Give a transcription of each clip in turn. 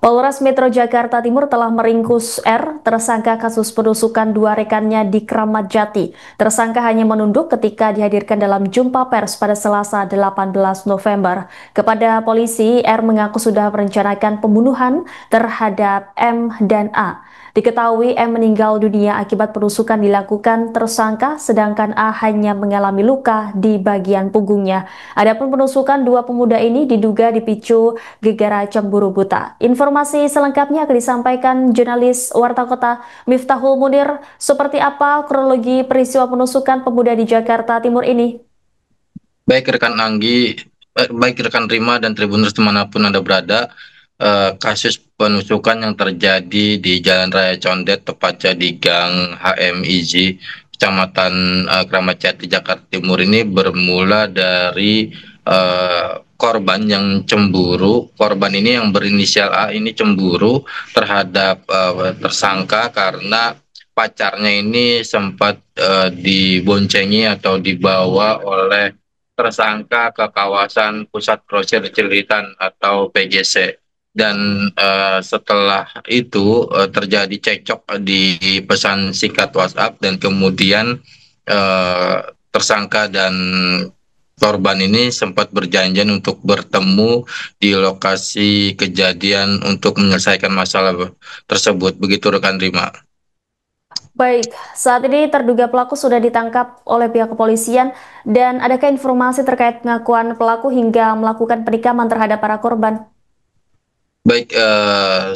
Polres Metro Jakarta Timur telah meringkus R, tersangka kasus penusukan dua rekannya di Kramat Jati. Tersangka hanya menunduk ketika dihadirkan dalam jumpa pers pada Selasa 18 November. Kepada polisi, R mengaku sudah merencanakan pembunuhan terhadap M dan A. Diketahui M meninggal dunia akibat penusukan dilakukan tersangka, sedangkan A hanya mengalami luka di bagian punggungnya. Adapun penusukan dua pemuda ini diduga dipicu gegara cemburu buta. Informasi selengkapnya akan disampaikan jurnalis Warta Kota Miftahul Munir. Seperti apa kronologi peristiwa penusukan pemuda di Jakarta Timur ini? Baik rekan Anggi, baik rekan Rima dan Tribuners dimanapun Anda berada, kasus penusukan yang terjadi di Jalan Raya Condet, tepatnya di Gang HMIZ, Kecamatan Kramat Jati, Jakarta Timur ini bermula dari korban yang cemburu. Korban ini yang berinisial A ini cemburu terhadap tersangka karena pacarnya ini sempat diboncengi atau dibawa oleh tersangka ke kawasan Pusat Grosir Cililitan atau PGC. Dan setelah itu terjadi cekcok di pesan singkat WhatsApp, dan kemudian tersangka dan korban ini sempat berjanjian untuk bertemu di lokasi kejadian untuk menyelesaikan masalah tersebut. Begitu rekan Rima. Baik, saat ini terduga pelaku sudah ditangkap oleh pihak kepolisian dan adakah informasi terkait pengakuan pelaku hingga melakukan penikaman terhadap para korban? Baik,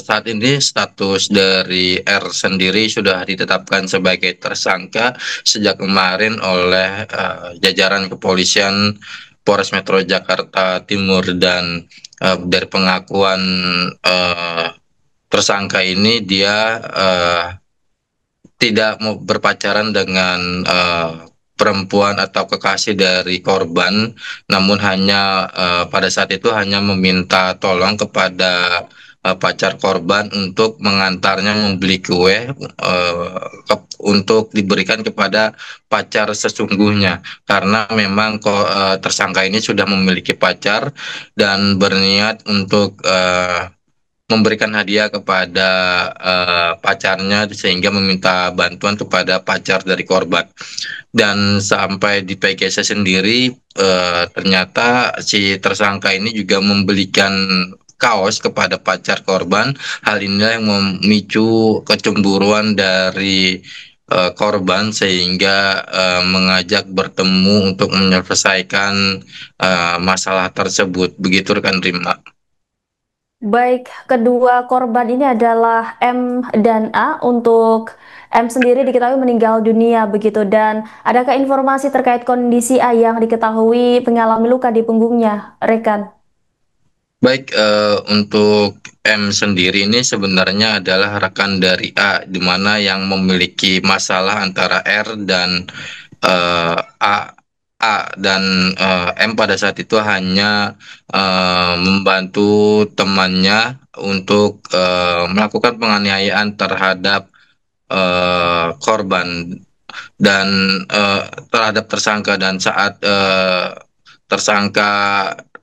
saat ini status dari R sendiri sudah ditetapkan sebagai tersangka sejak kemarin oleh jajaran kepolisian Polres Metro Jakarta Timur, dan dari pengakuan tersangka ini dia tidak mau berpacaran dengan perempuan atau kekasih dari korban, namun hanya pada saat itu hanya meminta tolong kepada pacar korban untuk mengantarnya membeli kue untuk diberikan kepada pacar sesungguhnya, karena memang tersangka ini sudah memiliki pacar dan berniat untuk memberikan hadiah kepada pacarnya, sehingga meminta bantuan kepada pacar dari korban. Dan sampai di PGC sendiri, ternyata si tersangka ini juga membelikan kaos kepada pacar korban. Hal inilah yang memicu kecemburuan dari korban, sehingga mengajak bertemu untuk menyelesaikan masalah tersebut. Begitu rekan Rima. Baik, kedua korban ini adalah M dan A. Untuk M sendiri diketahui meninggal dunia begitu, dan adakah informasi terkait kondisi A yang diketahui mengalami luka di punggungnya, rekan? Baik, untuk M sendiri ini sebenarnya adalah rekan dari A, di mana yang memiliki masalah antara R dan A. M pada saat itu hanya membantu temannya untuk melakukan penganiayaan terhadap korban dan terhadap tersangka. Dan tersangka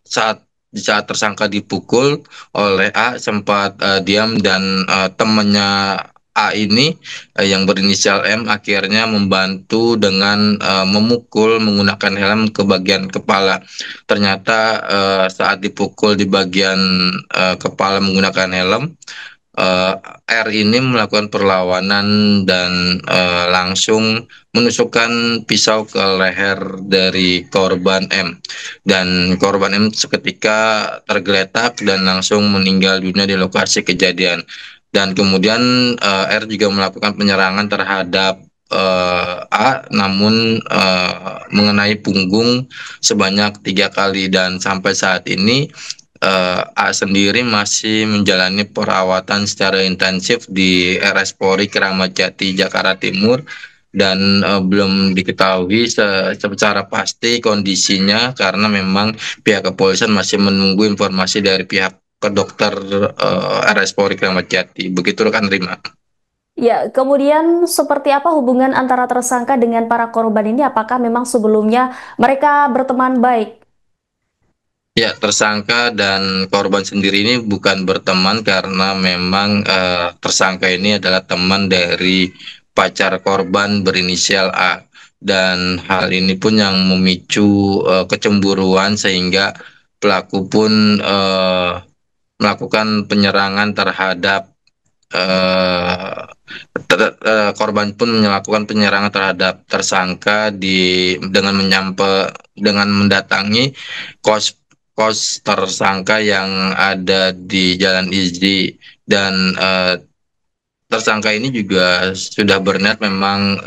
saat di saat tersangka dipukul oleh A, sempat diam, dan temannya A ini yang berinisial M akhirnya membantu dengan memukul menggunakan helm ke bagian kepala. Ternyata saat dipukul di bagian kepala menggunakan helm, eh, R ini melakukan perlawanan dan langsung menusukkan pisau ke leher dari korban M. Dan korban M seketika tergeletak dan langsung meninggal dunia di lokasi kejadian. Dan kemudian R juga melakukan penyerangan terhadap A, namun mengenai punggung sebanyak 3 kali. Dan sampai saat ini A sendiri masih menjalani perawatan secara intensif di RS Polri Kramat Jati, Jakarta Timur, dan belum diketahui secara pasti kondisinya, karena memang pihak kepolisian masih menunggu informasi dari pihak ke dokter RS Polri Kramat Jati. Begitu rekan Rima. Ya, kemudian seperti apa hubungan antara tersangka dengan para korban ini? Apakah memang sebelumnya mereka berteman baik? Ya, tersangka dan korban sendiri ini bukan berteman karena memang tersangka ini adalah teman dari pacar korban berinisial A. Dan hal ini pun yang memicu kecemburuan sehingga pelaku pun melakukan penyerangan terhadap eh, korban pun melakukan penyerangan terhadap tersangka dengan mendatangi kos kos tersangka yang ada di Jalan Izzi dan tersangka ini juga sudah berniat memang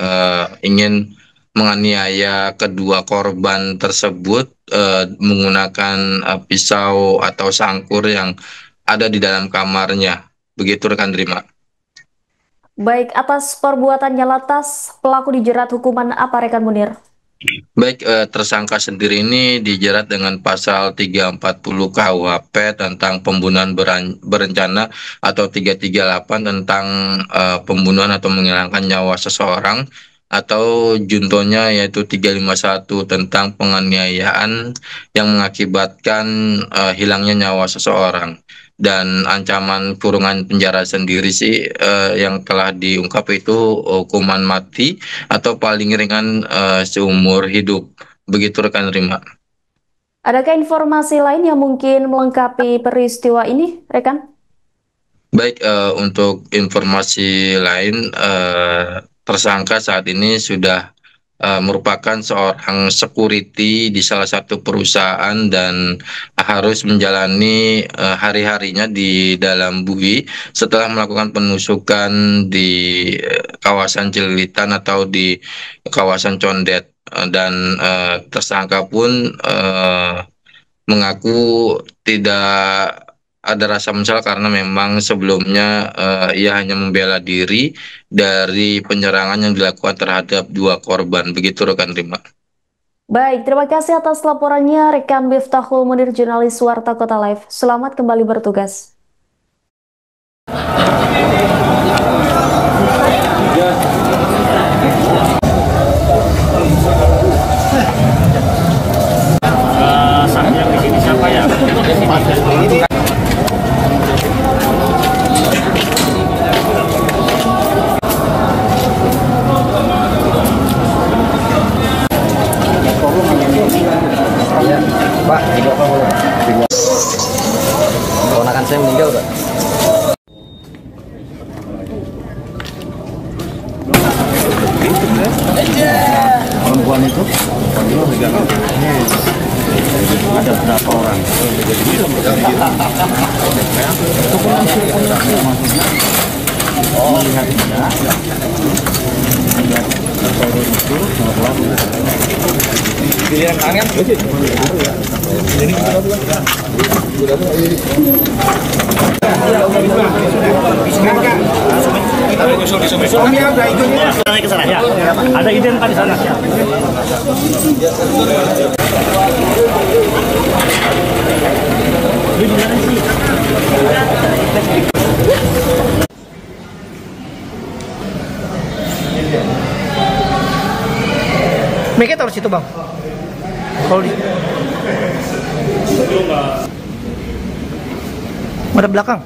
ingin menganiaya kedua korban tersebut menggunakan pisau atau sangkur yang ada di dalam kamarnya. Begitu rekan Rima. Baik, atas perbuatannya lantas pelaku dijerat hukuman apa rekan Munir? Baik, tersangka sendiri ini dijerat dengan pasal 340 KUHP tentang pembunuhan berencana atau 338 tentang pembunuhan atau menghilangkan nyawa seseorang atau juntonya yaitu 351 tentang penganiayaan yang mengakibatkan hilangnya nyawa seseorang. Dan ancaman kurungan penjara sendiri sih yang telah diungkap itu hukuman mati atau paling ringan seumur hidup. Begitu rekan Rima. Adakah informasi lain yang mungkin melengkapi peristiwa ini, rekan? Baik, untuk informasi lain, tersangka saat ini sudah merupakan seorang security di salah satu perusahaan dan harus menjalani hari-harinya di dalam bui setelah melakukan penusukan di kawasan Cililitan atau di kawasan Condet. Dan tersangka pun mengaku tidak ada rasa menyesal karena memang sebelumnya ia hanya membela diri dari penyerangan yang dilakukan terhadap dua korban. Begitu rekan Rima. Baik, terima kasih atas laporannya rekan Miftahul Munir, jurnalis Warta Kota Live. Selamat kembali bertugas. Yang di sini siapa ya? Pak, tiga apa boleh? Ponakan saya meninggal, Pak. Perempuan itu ada berapa orang? Melihat Pilihan tangan. Ini ke sana ya. Ada identitas di sana. Mereka taruh situ bang. Kalau di ada belakang.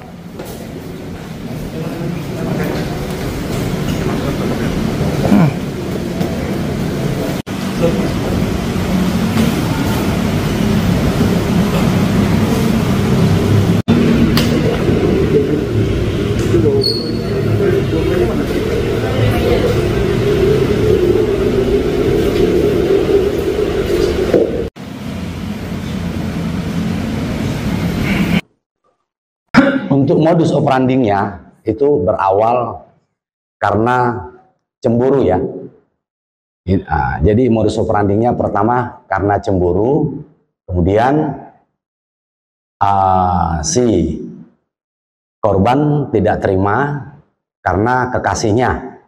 Untuk modus operandinya itu berawal karena cemburu ya. Jadi modus operandinya pertama karena cemburu, kemudian si korban tidak terima karena kekasihnya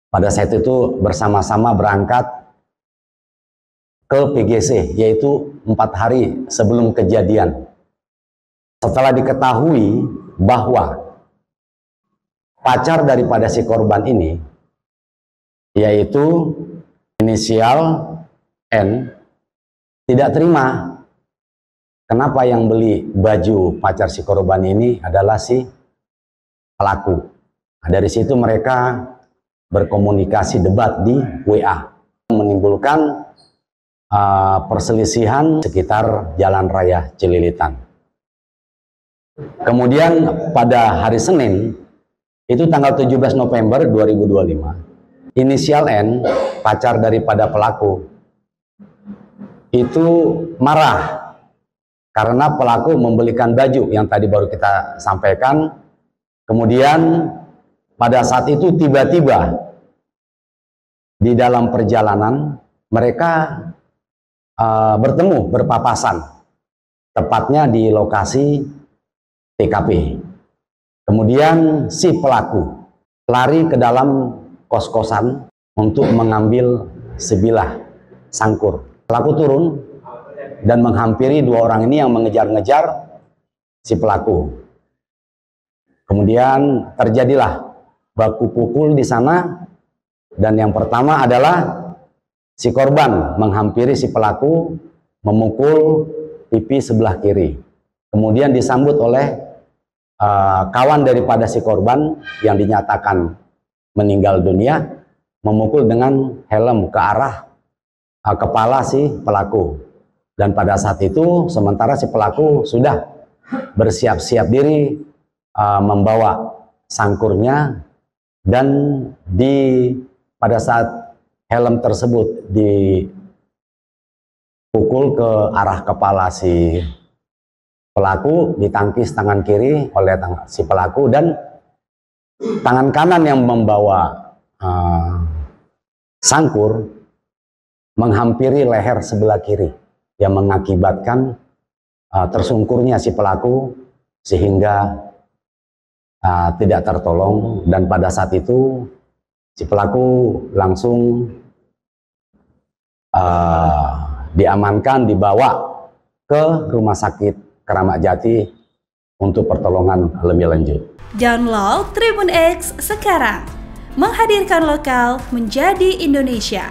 pada saat itu bersama-sama berangkat ke PGC, yaitu 4 hari sebelum kejadian. Setelah diketahui bahwa pacar daripada si korban ini, yaitu inisial N, tidak terima kenapa yang beli baju pacar si korban ini adalah si pelaku. Nah, dari situ mereka berkomunikasi debat di WA, menimbulkan perselisihan sekitar Jalan Raya Cililitan. Kemudian pada hari Senin, itu tanggal 17 November 2025, inisial N, pacar daripada pelaku, itu marah karena pelaku membelikan baju yang tadi baru kita sampaikan. Kemudian pada saat itu tiba-tiba di dalam perjalanan mereka bertemu, berpapasan, tepatnya di lokasi TKP. Kemudian si pelaku lari ke dalam kos-kosan untuk mengambil sebilah sangkur. Pelaku turun dan menghampiri dua orang ini yang mengejar-ngejar si pelaku. Kemudian terjadilah baku pukul di sana, dan yang pertama adalah si korban menghampiri si pelaku, memukul pipi sebelah kiri. Kemudian disambut oleh kawan daripada si korban yang dinyatakan meninggal dunia, memukul dengan helm ke arah kepala si pelaku. Dan pada saat itu sementara si pelaku sudah bersiap-siap diri membawa sangkurnya, dan pada saat helm tersebut dipukul ke arah kepala si pelaku, ditangkis tangan kiri oleh si pelaku, dan tangan kanan yang membawa sangkur menghampiri leher sebelah kiri yang mengakibatkan tersungkurnya si pelaku sehingga tidak tertolong. Dan pada saat itu si pelaku langsung diamankan, dibawa ke Rumah Sakit Keramat Jati untuk pertolongan lebih lanjut. Download Tribun X sekarang, menghadirkan lokal menjadi Indonesia.